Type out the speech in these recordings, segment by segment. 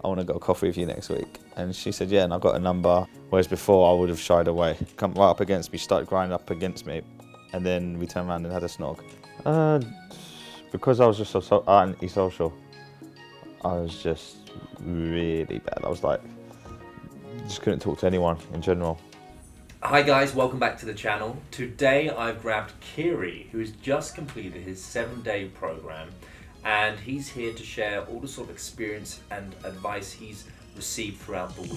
I want to go coffee with you next week. And she said, yeah, and I got a number. Whereas before I would have shied away. Come right up against me, started grinding up against me. And then we turned around and had a snog. Because I was just so antisocial, I was just really bad. I was like, just couldn't talk to anyone in general. Hi guys, welcome back to the channel. Today I've grabbed Kiri, who has just completed his 7-day program, and he's here to share all the sort of experience and advice he's received throughout the week.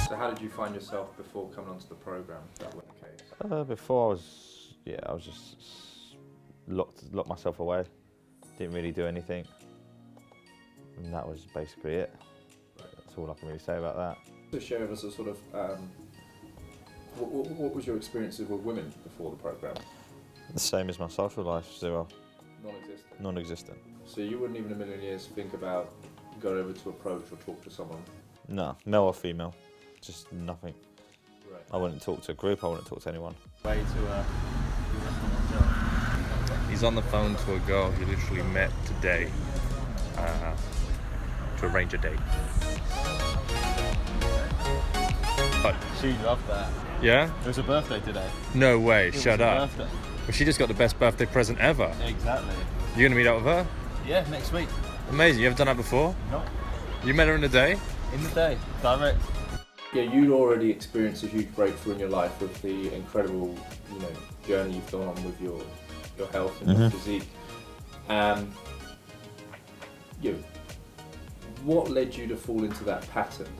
So how did you find yourself before coming onto the program, if that wasn't the case? Before I was just locked myself away. Didn't really do anything. And that was basically it. That's all I can really say about that. To share with us a sort of, what was your experiences with women before the program? The same as my social life, zero. Non-existent? Non-existent. So you wouldn't even in a million years think about going over to approach or talk to someone? No, male or female, just nothing. Right. I wouldn't talk to a group, I wouldn't talk to anyone. He's on the phone to a girl he literally met today to arrange a date. But, She loved that. yeah? It was her birthday today. No way, It was shut her up. Birthday. Well, she just got the best birthday present ever. Exactly. You gonna meet up with her? Yeah, next week. Amazing, you ever done that before? No. You met her in a day? In the day. Direct. Yeah, you'd already experienced a huge breakthrough in your life with the incredible, journey you've gone on with your health and your physique. What led you to fall into that pattern?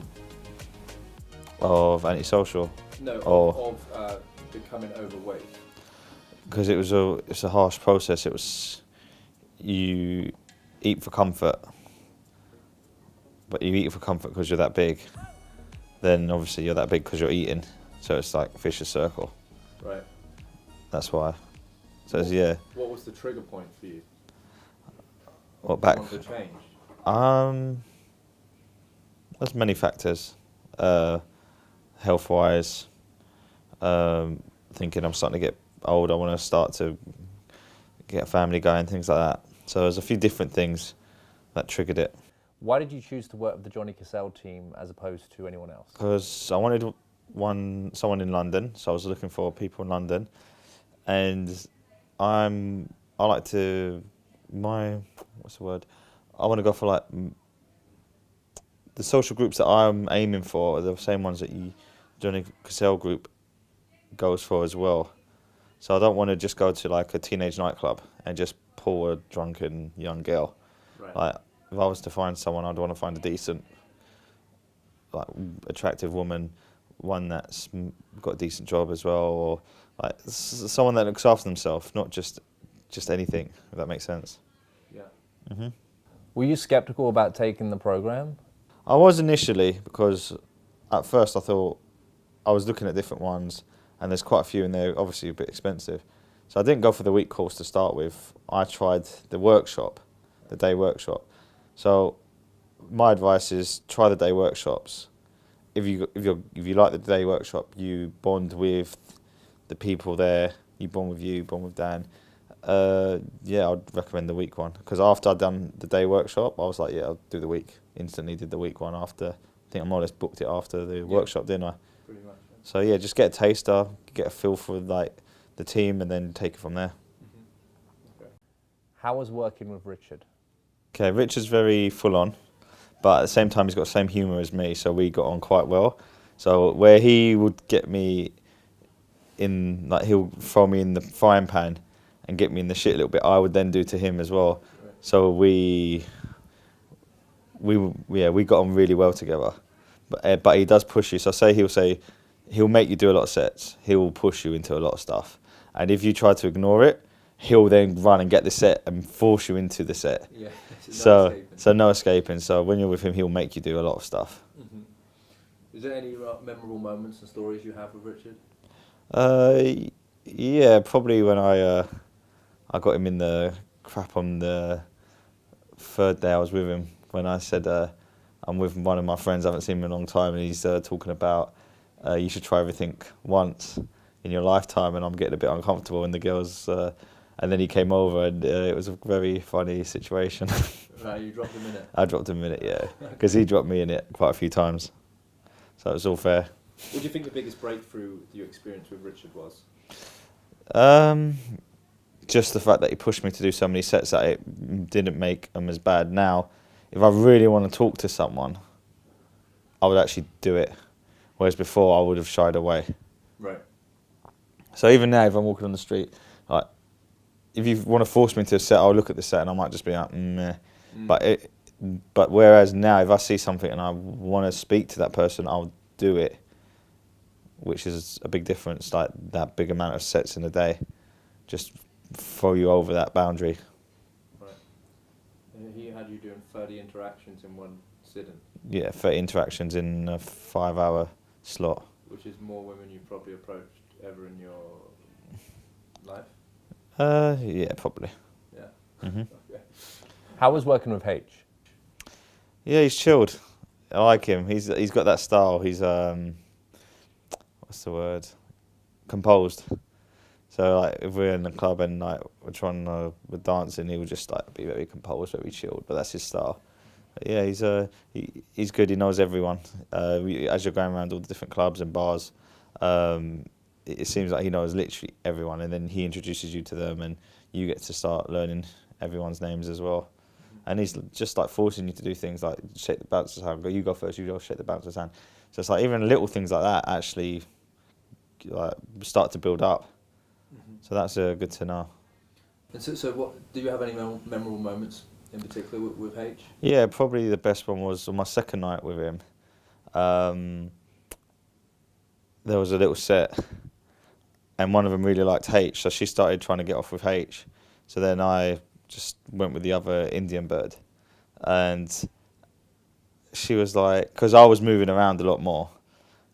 Of antisocial. No, Oh. of becoming overweight. Because it's a harsh process. It was, you eat for comfort, but you eat for comfort because you're that big. Then obviously you're that big because you're eating, so it's like a vicious circle. Right. That's why. So it's, yeah. What was the trigger point for you? What back? Want to change? There's many factors. Health-wise, thinking I'm starting to get old. I want to start to get a family going, things like that. So there's a few different things that triggered it. Why did you choose to work with the Johnny Cassell team as opposed to anyone else? Because I wanted someone in London, so I was looking for people in London, and I like to I want to go for like the social groups that I'm aiming for are the same ones that Johnny Cassell group goes for as well. So I don't want to just go to like a teenage nightclub and just pull a drunken young girl. Right. Like, if I was to find someone, I'd want to find a decent, like, attractive woman, one that's got a decent job as well, or like someone that looks after themselves, not just anything. If that makes sense. Yeah. Were you skeptical about taking the program? I was initially, because at first I thought I was looking at different ones, and there's quite a few, and they're obviously a bit expensive. So I didn't go for the week course to start with. I tried the workshop, the day workshop. So my advice is try the day workshops. If you like the day workshop, you bond with the people there. You bond with Dan. Yeah, I'd recommend the week one, because after I'd done the day workshop, I was like, yeah, I'll do the week. Instantly did the week one after. I think I more or less booked it after the workshop, didn't I? Pretty much. Yeah. So yeah, just get a taster, get a feel for like the team, and then take it from there. Okay. How was working with Richard? Okay, Richard's very full on, but at the same time he's got the same humour as me, so we got on quite well. So where he would get me in, like he'll throw me in the frying pan and get me in the shit a little bit, I would then do to him as well. Right. So we got on really well together. But he does push you. So he'll make you do a lot of sets. He'll push you into a lot of stuff. And if you try to ignore it, he'll then run and get the set and force you into the set. Yeah. So no escaping. So when you're with him, he'll make you do a lot of stuff. Mm-hmm. Is there any memorable moments and stories you have with Richard? Yeah, probably when I got him in the crap on the third day I was with him, when I said I'm with one of my friends I haven't seen him in a long time, and he's talking about you should try everything once in your lifetime, and I'm getting a bit uncomfortable, and the girl's And then he came over, and it was a very funny situation. Right, you dropped him in it. I dropped him in it, yeah, because he dropped me in it quite a few times. So it was all fair. What do you think the biggest breakthrough you experienced with Richard was? Just the fact that he pushed me to do so many sets that it didn't make them as bad. Now, if I really want to talk to someone, I would actually do it. Whereas before, I would have shied away. Right. So even now, if I'm walking on the street, like, if you want to force me to a set, I'll look at the set and I might just be like, meh. But whereas now, if I see something and I want to speak to that person, I'll do it, which is a big difference. Like that big amount of sets in a day, just throw you over that boundary. Right. He had you doing 30 interactions in one sitting. Yeah, 30 interactions in a 5-hour slot. Which is more women you've probably approached ever in your life. Yeah, probably. Yeah. Mhm. Okay. How was working with H? Yeah, he's chilled. I like him. He's got that style. He's what's the word? Composed. So like if we're in the club and like we're dancing, he will just like be very composed, very chilled. But that's his style. But yeah, he's good. He knows everyone. As you're going around all the different clubs and bars, it seems like he knows literally everyone, and then he introduces you to them, and you get to start learning everyone's names as well. And he's just like forcing you to do things like shake the bouncer's hand. You go first. You go shake the bouncer's hand. So it's like even little things like that actually like start to build up. So that's good to know. And so what, do you have any memorable moments in particular with H? Yeah, probably the best one was on my second night with him. There was a little set, and one of them really liked H, so she started trying to get off with H. So then I just went with the other Indian bird, and she was like, because I was moving around a lot more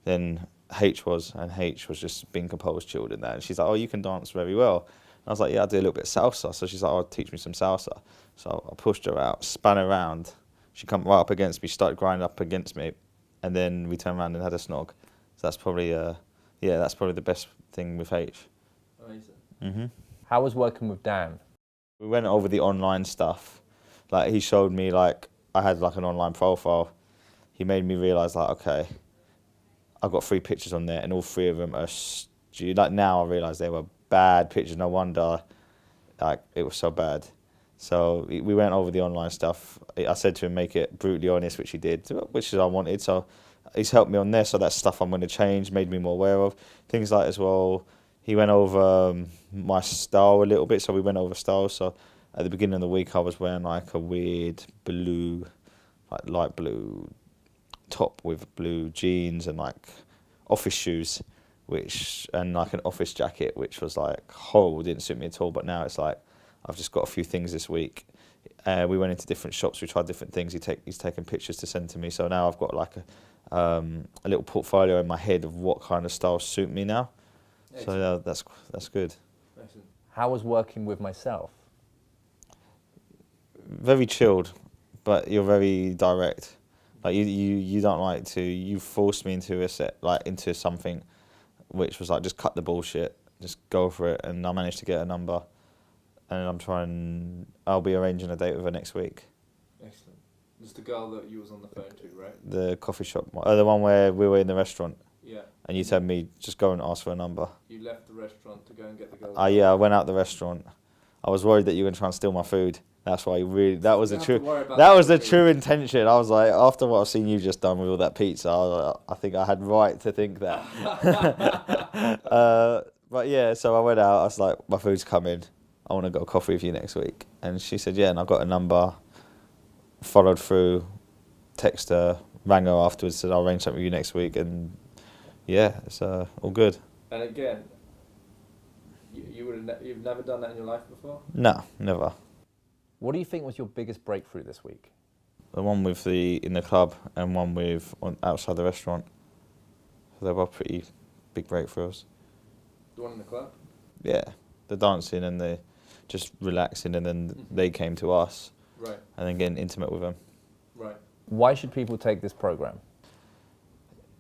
than H was, and H was just being composed, chilled in there. And she's like, oh, you can dance very well. And I was like, yeah, I do a little bit of salsa. So she's like, oh, teach me some salsa. So I pushed her out, span her around. She come right up against me, started grinding up against me, and then we turned around and had a snog. So that's probably, that's probably the best thing with H. Amazing. How was working with Dan? We went over the online stuff. Like he showed me, like I had like an online profile. He made me realise like, okay, I've got 3 pictures on there, and all 3 of them are like now I realise they were bad pictures. No wonder, like it was so bad. So we went over the online stuff. I said to him, make it brutally honest, which he did, which is I wanted. So he's helped me on there. So that's stuff I'm going to change, made me more aware of things like as well. He went over my style a little bit, so we went over styles. So at the beginning of the week, I was wearing like a weird blue, like light blue top with blue jeans and like office shoes, and like an office jacket, which was like horrible, didn't suit me at all. But now it's like I've just got a few things this week. We went into different shops, we tried different things. He's taken pictures to send to me, so now I've got like a little portfolio in my head of what kind of styles suit me now. Excellent. So that's good. Excellent. How was working with myself? Very chilled, but you're very direct. Like you don't like to. You forced me into a set, like into something, which was like just cut the bullshit, just go for it, and I managed to get a number, and I'll be arranging a date with her next week. Excellent. This is the girl that you was on the phone to, right? The coffee shop, the one where we were in the restaurant. Yeah. And you told me just go and ask for a number. You left the restaurant to go and get the girl. Yeah, I went out the restaurant. I was worried that you were going to try and steal my food. That's why that was the true intention. I was like, after what I've seen you just done with all that pizza, I think I had right to think that. But yeah, so I went out. I was like, my food's coming. I want to go coffee with you next week. And she said, yeah, and I got a number. Followed through, text her, rang her afterwards, said I'll arrange something with you next week, and yeah, it's all good. And again, you've never done that in your life before? No, never. What do you think was your biggest breakthrough this week? The one with in the club and one outside the restaurant. They were pretty big breakthroughs. The one in the club? Yeah, the dancing and the just relaxing, and then they came to us. Right. And then getting intimate with them. Right. Why should people take this program?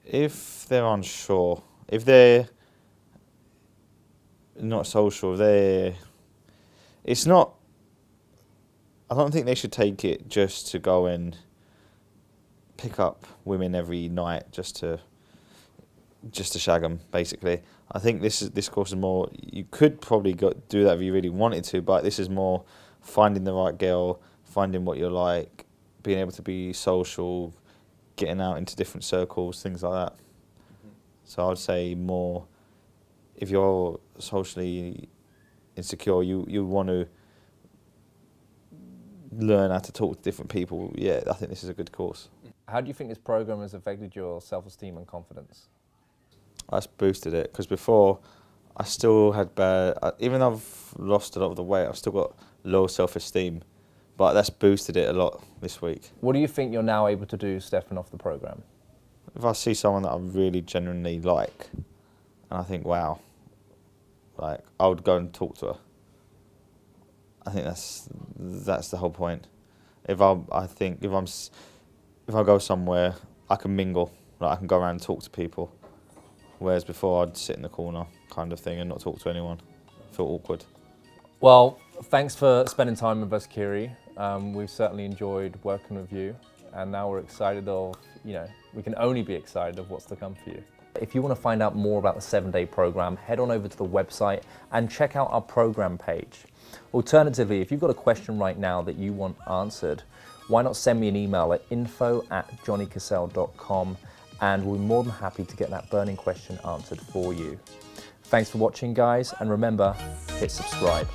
If they're unsure, if they're not so sure, it's not. I don't think they should take it just to go and pick up women every night just to shag them. Basically, I think this course is more. You could probably do that if you really wanted to, but this is more finding the right girl, finding what you're like, being able to be social, getting out into different circles, things like that. So I would say more, if you're socially insecure, you want to learn how to talk to different people. Yeah, I think this is a good course. How do you think this program has affected your self-esteem and confidence? That's boosted it, because before I still had even though I've lost a lot of the weight, I've still got low self-esteem, but that's boosted it a lot this week. What do you think you're now able to do stepping off the program? If I see someone that I really genuinely like, and I think, wow, like, I would go and talk to her. I think that's the whole point. If I go somewhere, I can mingle, like I can go around and talk to people. Whereas before, I'd sit in the corner, kind of thing, and not talk to anyone. Feel awkward. Well, thanks for spending time with us, Kiri. We've certainly enjoyed working with you, and now we're excited we can only be excited of what's to come for you. If you want to find out more about the 7-day program, head on over to the website and check out our program page. Alternatively, if you've got a question right now that you want answered, why not send me an email at info@johnnycassell.com, and we'll be more than happy to get that burning question answered for you. Thanks for watching, guys, and remember, hit subscribe.